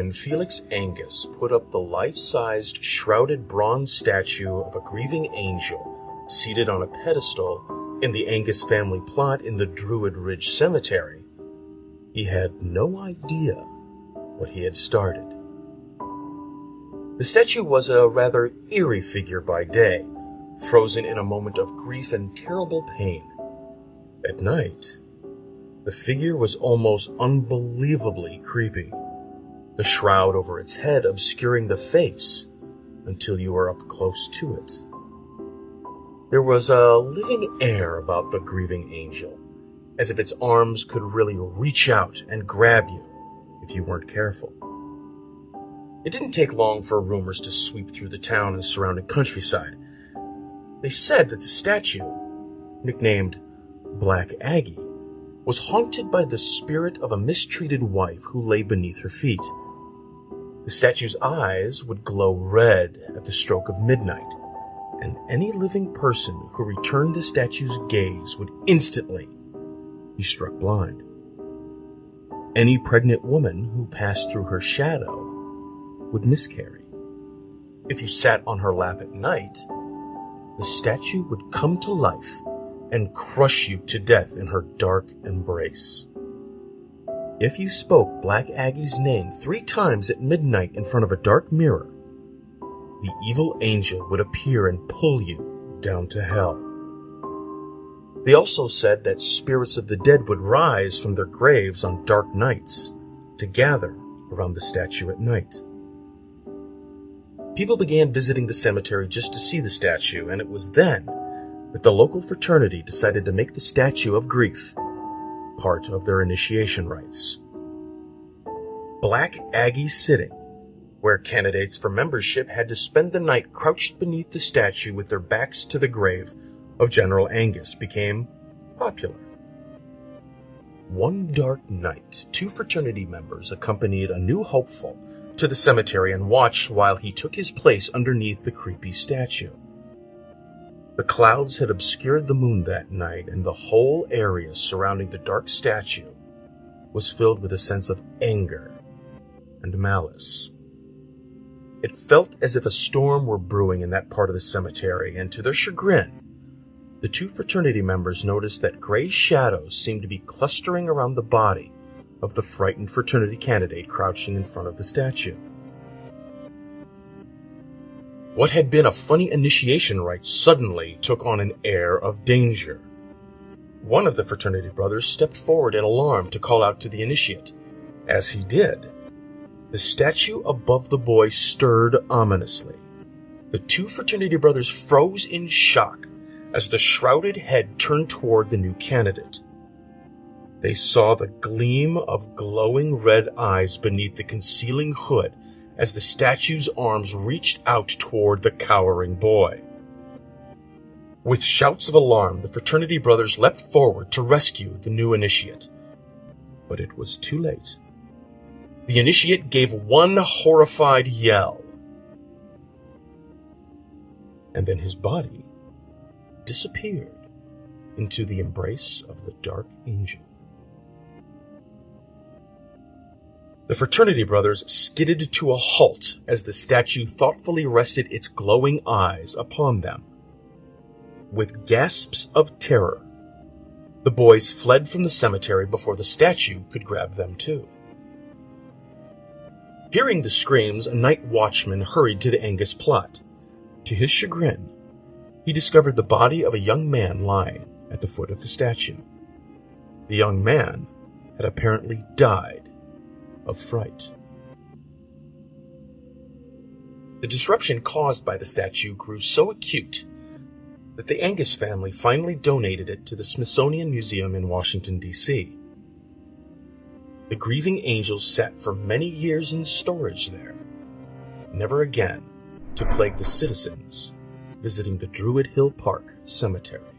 when Felix Angus put up the life-sized shrouded bronze statue of a grieving angel seated on a pedestal in the Angus family plot in the Druid Ridge Cemetery, he had no idea what he had started. The statue was a rather eerie figure by day, frozen in a moment of grief and terrible pain. At night, the figure was almost unbelievably creepy, the shroud over its head obscuring the face until you were up close to it. There was a living air about the grieving angel, as if its arms could really reach out and grab you if you weren't careful. It didn't take long for rumors to sweep through the town and surrounding countryside. They said that the statue, nicknamed Black Aggie, was haunted by the spirit of a mistreated wife who lay beneath her feet. The statue's eyes would glow red at the stroke of midnight, and any living person who returned the statue's gaze would instantly be struck blind. Any pregnant woman who passed through her shadow would miscarry. If you sat on her lap at night, the statue would come to life and crush you to death in her dark embrace. If you spoke Black Aggie's name 3 times at midnight in front of a dark mirror, the evil angel would appear and pull you down to hell. They also said that spirits of the dead would rise from their graves on dark nights to gather around the statue at night. People began visiting the cemetery just to see the statue, and it was then that the local fraternity decided to make the statue of grief part of their initiation rites. Black Aggie Sitting, where candidates for membership had to spend the night crouched beneath the statue with their backs to the grave of General Angus, became popular. One dark night, 2 fraternity members accompanied a new hopeful to the cemetery and watched while he took his place underneath the creepy statue. The clouds had obscured the moon that night, and the whole area surrounding the dark statue was filled with a sense of anger and malice. It felt as if a storm were brewing in that part of the cemetery, and to their chagrin, the 2 fraternity members noticed that gray shadows seemed to be clustering around the body of the frightened fraternity candidate crouching in front of the statue. What had been a funny initiation rite suddenly took on an air of danger. One of the fraternity brothers stepped forward in alarm to call out to the initiate. As he did, the statue above the boy stirred ominously. The 2 fraternity brothers froze in shock as the shrouded head turned toward the new candidate. They saw the gleam of glowing red eyes beneath the concealing hood as the statue's arms reached out toward the cowering boy. With shouts of alarm, the fraternity brothers leapt forward to rescue the new initiate. But it was too late. The initiate gave one horrified yell, and then his body disappeared into the embrace of the dark angel. The fraternity brothers skidded to a halt as the statue thoughtfully rested its glowing eyes upon them. With gasps of terror, the boys fled from the cemetery before the statue could grab them too. Hearing the screams, a night watchman hurried to the Angus plot. To his chagrin, he discovered the body of a young man lying at the foot of the statue. The young man had apparently died of fright. The disruption caused by the statue grew so acute that the Angus family finally donated it to the Smithsonian Museum in Washington, D.C. The grieving angel sat for many years in storage there, never again to plague the citizens visiting the Druid Hill Park Cemetery.